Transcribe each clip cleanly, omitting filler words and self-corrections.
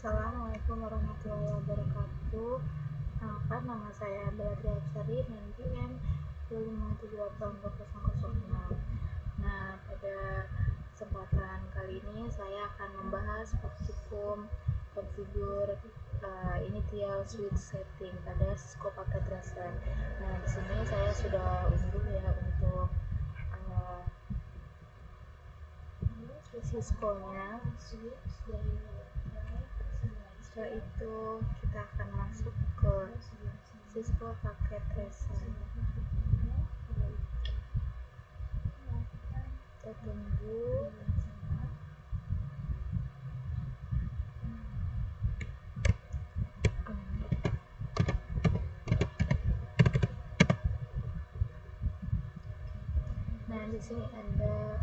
Assalamualaikum warahmatullahi wabarakatuh. Nama saya Belatri Absari, NPM 2578006. Nah, pada kesempatan kali ini saya akan membahas praktikum konfigur initial switch setting pada Cisco Packet Tracer. Nah, di sini saya sudah unduh ya untuk Cisco-nya. Setelah itu kita akan masuk ke Cisco Packet Tracer. Kita tunggu. Nah, di sini ada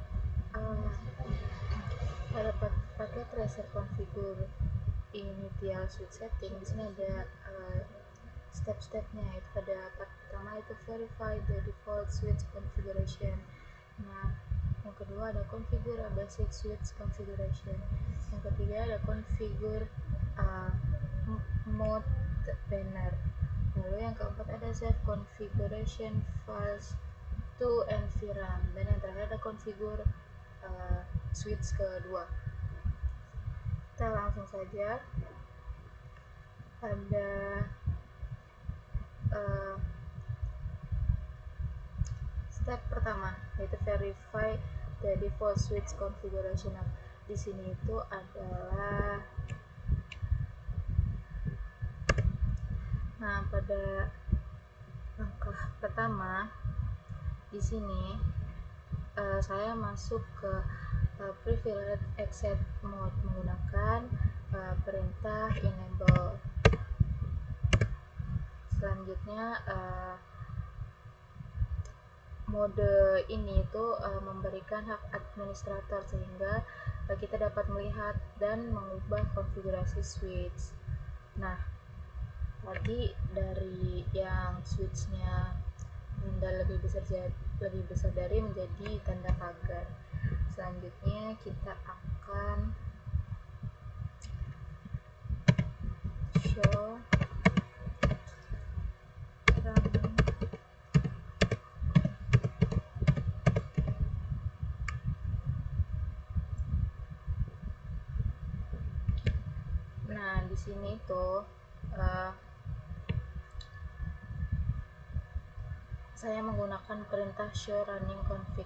packet tracer configure initial switch setting. Di sini ada step-stepnya. Itu pada part pertama itu verify the default switch configuration. Nah, yang kedua ada configure a basic switch configuration. Yang ketiga ada configure mode banner. Lalu yang keempat ada set configuration files to NVRAM, dan yang terakhir ada configure switch kedua. Kita langsung saja pada step pertama, yaitu verify the default switch configuration. Di sini itu adalah pada langkah pertama di sini saya masuk ke privilege exit mode menggunakan perintah enable. Selanjutnya mode ini itu memberikan hak administrator sehingga kita dapat melihat dan mengubah konfigurasi switch. Nah, tadi dari yang switchnya tanda lebih besar dari menjadi tanda pagar. Selanjutnya kita akan show Nah, di sini tuh saya menggunakan perintah show running config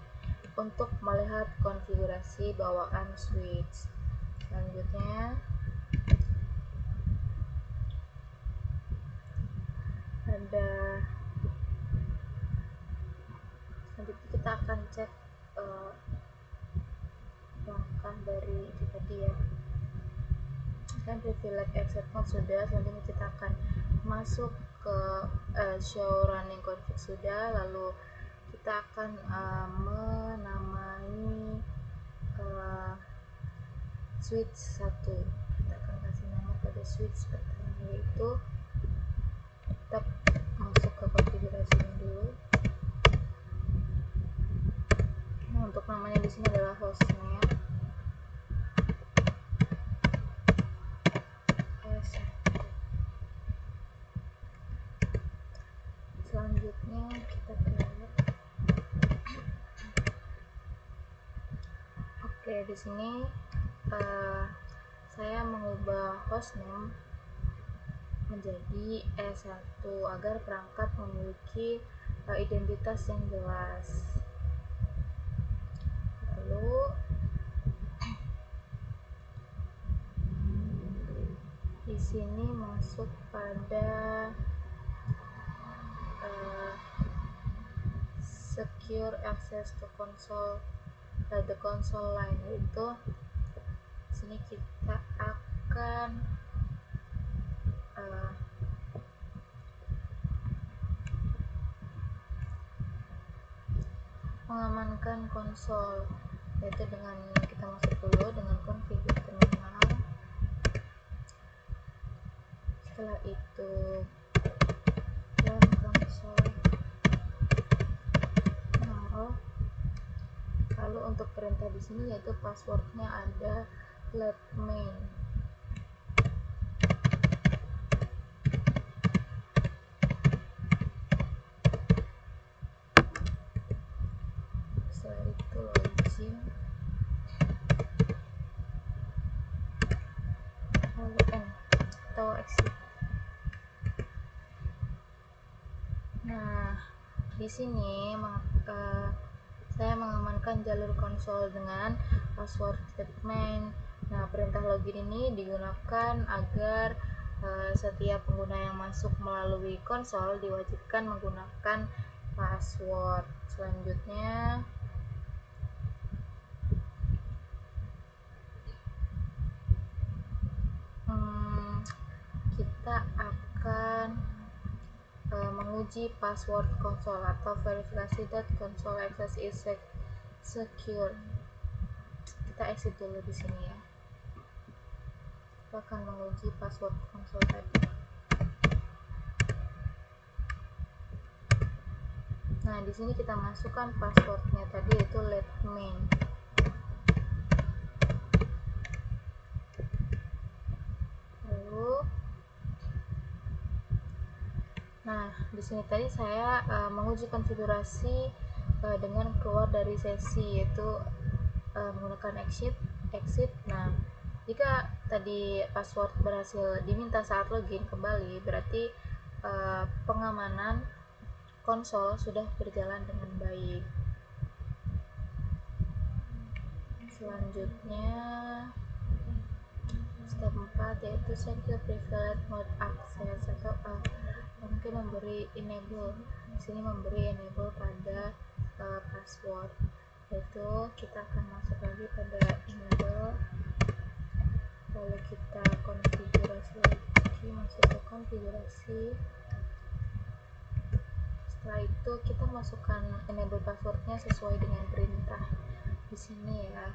untuk melihat konfigurasi bawaan switch. Selanjutnya kita akan cek langkah dari itu tadi ya. Kan privilege exit mode sudah, selanjutnya kita akan masuk ke show running config sudah, lalu kita akan menamai switch 1. Kita akan kasih nama pada switch pertama, yaitu kita masuk ke konfigurasi dulu. Nah, untuk namanya di sini adalah hostnet. Selanjutnya kita lihat. Oke, di sini saya mengubah hostname menjadi E1 agar perangkat memiliki identitas yang jelas. Lalu di sini masuk pada secure access to console, the console line, itu sini kita akan mengamankan konsol, yaitu dengan kita masuk dulu dengan configure terminal. Setelah itu run console. Lalu untuk perintah di sini yaitu passwordnya ada let main. N atau exit. Nah, di sini saya mengamankan jalur konsol dengan password statement. Nah, perintah login ini digunakan agar setiap pengguna yang masuk melalui konsol diwajibkan menggunakan password. Selanjutnya, kita akan menguji password konsol atau verifikasi that console access is secure. Kita exit dulu di sini ya. Kita akan menguji password konsol tadi. Nah, di sini kita masukkan passwordnya tadi, yaitu let main. Lalu, nah di sini tadi saya menguji konfigurasi dengan keluar dari sesi, yaitu menggunakan exit. Nah, jika tadi password berhasil diminta saat login kembali, berarti pengamanan konsol sudah berjalan dengan baik. Selanjutnya, step 4 yaitu secure privilege mode access, atau mungkin memberi enable. Di sini memberi enable pada password, yaitu kita akan masuk lagi pada enable, lalu kita konfigurasi lagi, masuk ke konfigurasi. Setelah itu kita masukkan enable passwordnya sesuai dengan perintah di sini ya.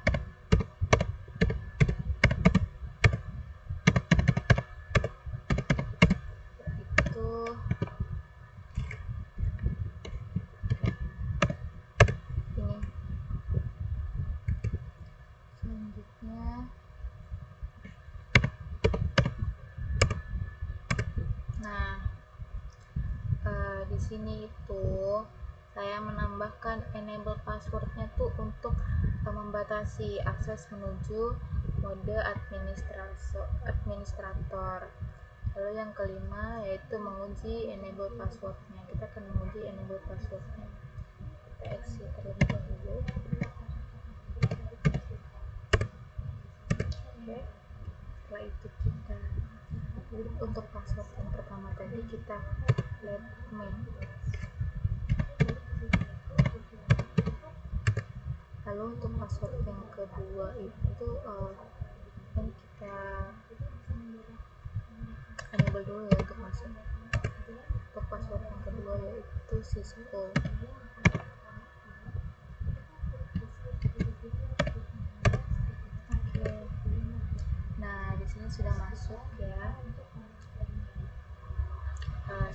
Nah, di sini itu saya menambahkan enable passwordnya tuh untuk membatasi akses menuju mode administrator. Lalu yang kelima yaitu menguji enable passwordnya. Kita akan menguji enable passwordnya. Kita exit terlebih dahulu. Oke. Setelah itu kita untuk password yang pertama tadi kita let main. Lalu untuk password yang kedua itu ini kita enable dulu ya untuk masuk. Untuk password yang kedua yaitu Cisco. Oke. Nah, di sini sudah masuk ya.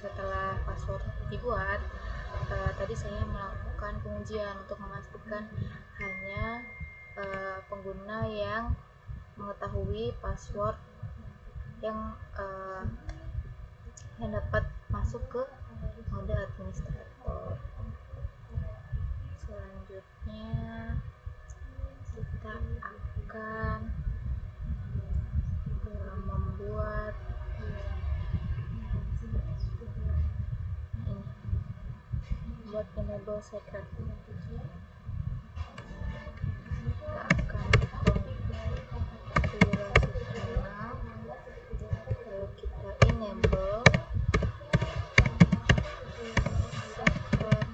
Setelah password dibuat, tadi saya melakukan pengujian untuk memastikan hanya pengguna yang mengetahui password yang dapat masuk ke mode administrator. Selanjutnya kita akan membuat enable secret. Kita akan konfigurasi terminal, lalu kita enable secret.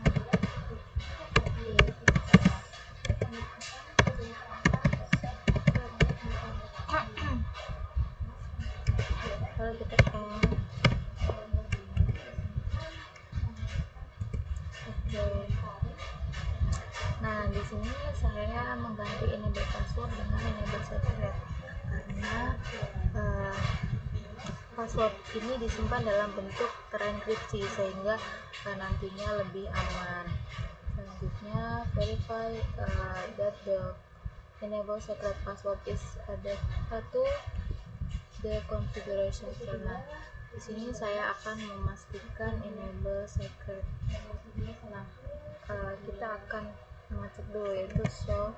Lalu kita end. Oke. Nah, di sini saya mengganti enable password dengan enable secret karena password ini disimpan dalam bentuk terenkripsi sehingga nantinya lebih aman. Selanjutnya, verify that the enable secret password is added to the configuration. Nah, di sini saya akan memastikan enable secret. Nah, kita akan mengecek dulu yaitu show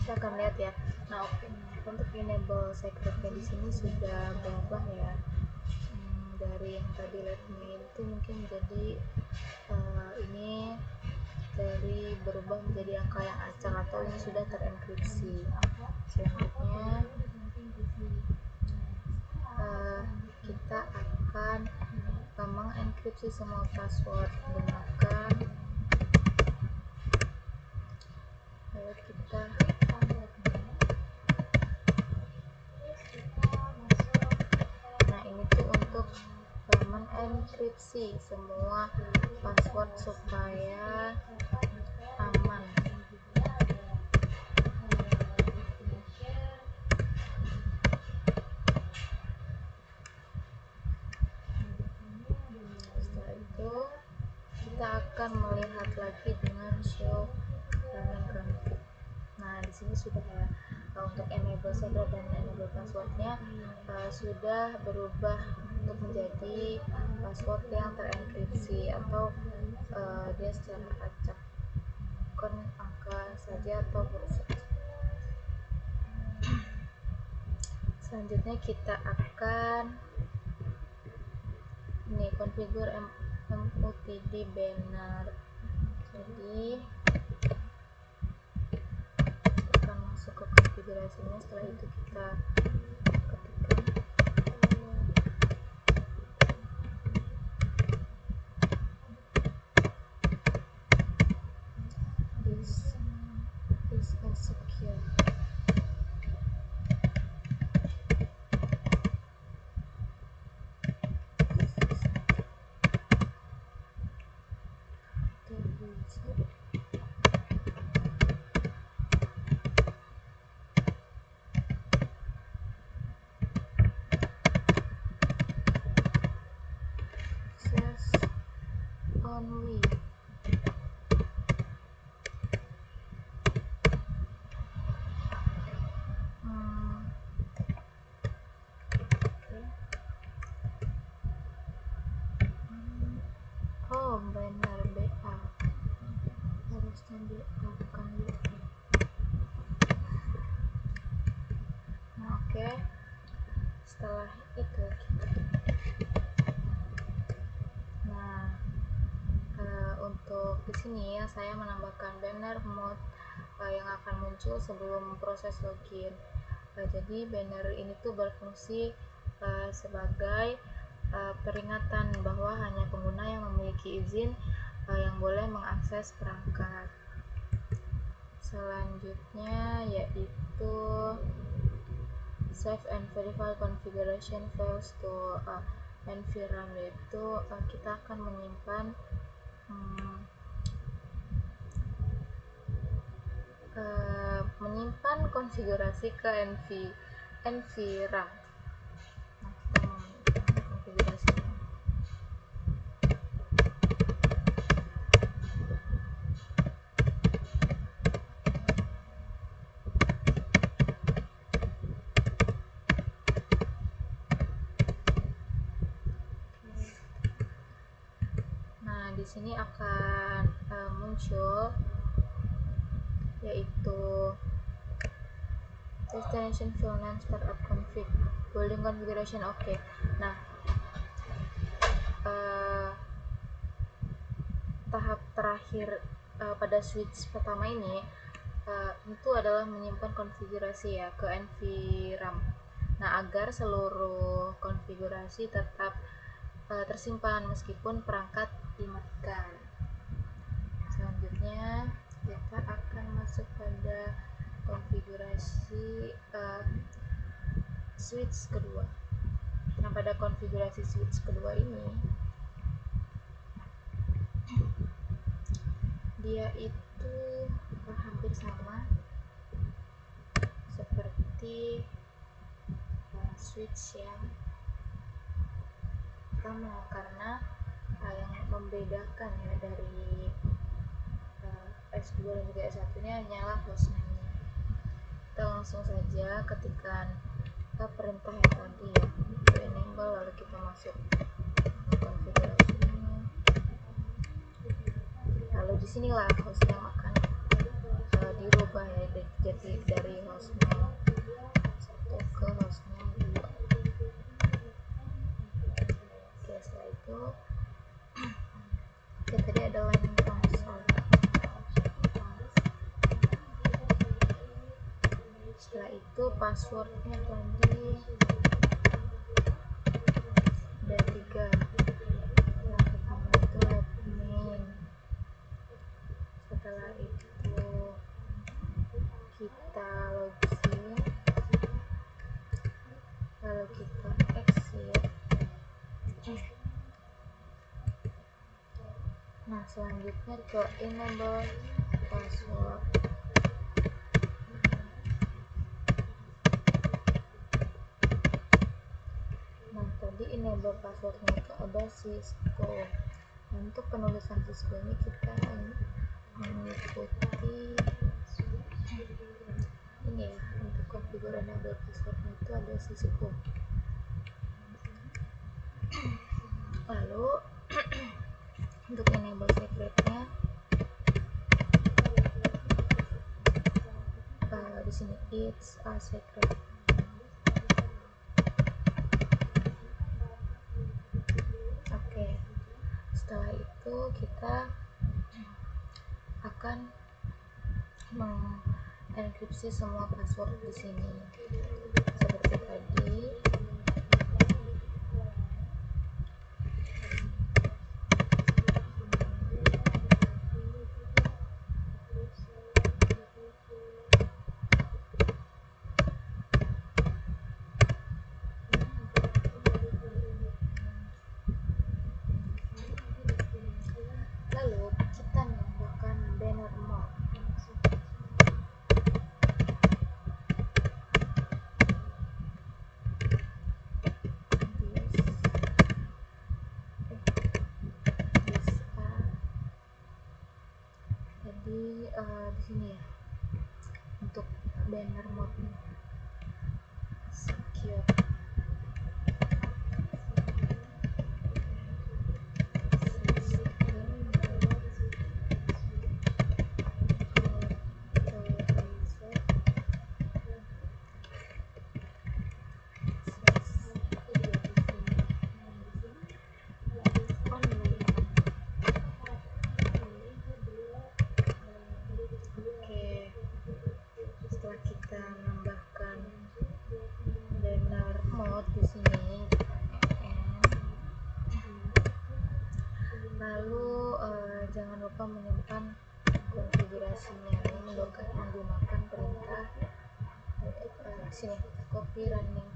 kita akan lihat ya. Nah, oke. Untuk enable secretnya di sini sudah berubah ya. Dari yang tadi let me itu mungkin jadi ini dari berubah menjadi angka yang acak atau yang sudah terenkripsi. Selanjutnya kita akan mengenkripsi semua password menggunakan kita nah ini tuh untuk mengenkripsi semua password supaya aman. Setelah itu kita akan melihat lagi dengan show running config. Nah, di sini sudah ya, untuk enable secret dan enable passwordnya sudah berubah untuk menjadi password yang terenkripsi atau dia secara acak, bukan angka saja atau huruf saja. Selanjutnya kita akan ini configure MUTD banner. Jadi akan masuk ke konfigurasinya. Setelah itu kita ketikkan this is a secure. Only oh benar BA harusnya BA bukan BA. Nah, oke. Setelah itu untuk di sini ya saya menambahkan banner mode yang akan muncul sebelum proses login. Jadi banner ini tuh berfungsi sebagai peringatan bahwa hanya pengguna yang memiliki izin yang boleh mengakses perangkat. Selanjutnya yaitu save and verify configuration files to NVRAM, yaitu kita akan menyimpan konfigurasi ke NVRAM. Nah, kita menyimpan konfigurasinya. Nah, di sini akan muncul yaitu destination VLAN startup config building configuration. Oke. Nah, tahap terakhir pada switch pertama ini itu adalah menyimpan konfigurasi ya ke NVRAM. Nah, agar seluruh konfigurasi tetap tersimpan meskipun perangkat dimatikan. Selanjutnya kita akan masuk pada konfigurasi switch kedua. Nah, pada konfigurasi switch kedua ini dia itu hampir sama seperti switch yang pertama, karena yang membedakan ya dari S2 dan juga S1 ini hanyalah hostname-nya. Kita langsung saja ketikkan perintah yang tadi ya, itu enable, lalu kita masuk konfigurasinya. Lalu disinilah hostname akan dirubah ya, jadi dari hostname 1 ke hostname 2. Oke, setelah itu tadi ada landing console. Setelah itu passwordnya tadi ada 3. Yang pertama itu admin. Setelah itu kita login, lalu kita exit. Nah, selanjutnya ke enable password. Nah, tadi enable passwordnya itu ada Cisco. Untuk penulisan Cisco ini kita mengikuti ini ya. Untuk configure enable passwordnya itu ada Cisco. Lalu untuk enable secretnya di sini it's a secret. Oke, setelah itu kita akan mengenkripsi semua password di sini seperti tadi. Lalu kita menambahkan banner mode. Jadi di sini ya untuk banner mode secure. Setelah kita menambahkan banner mode di sini, lalu jangan lupa menyimpan konfigurasinya menggunakan perintah sini copy running.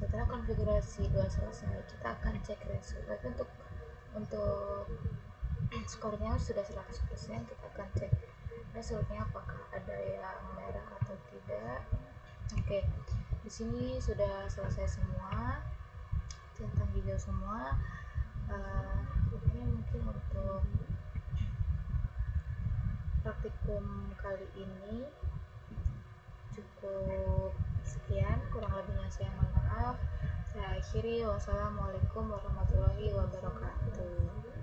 Setelah konfigurasi 2 selesai, kita akan cek result. Tapi untuk skornya sudah 100%, kita akan cek resultnya apakah ada yang merah atau tidak. Oke, di sini sudah selesai semua, centang hijau semua. Ini mungkin untuk praktikum kali ini cukup sekian, kurang lebihnya saya mohon maaf. Saya akhiri, wassalamualaikum warahmatullahi wabarakatuh.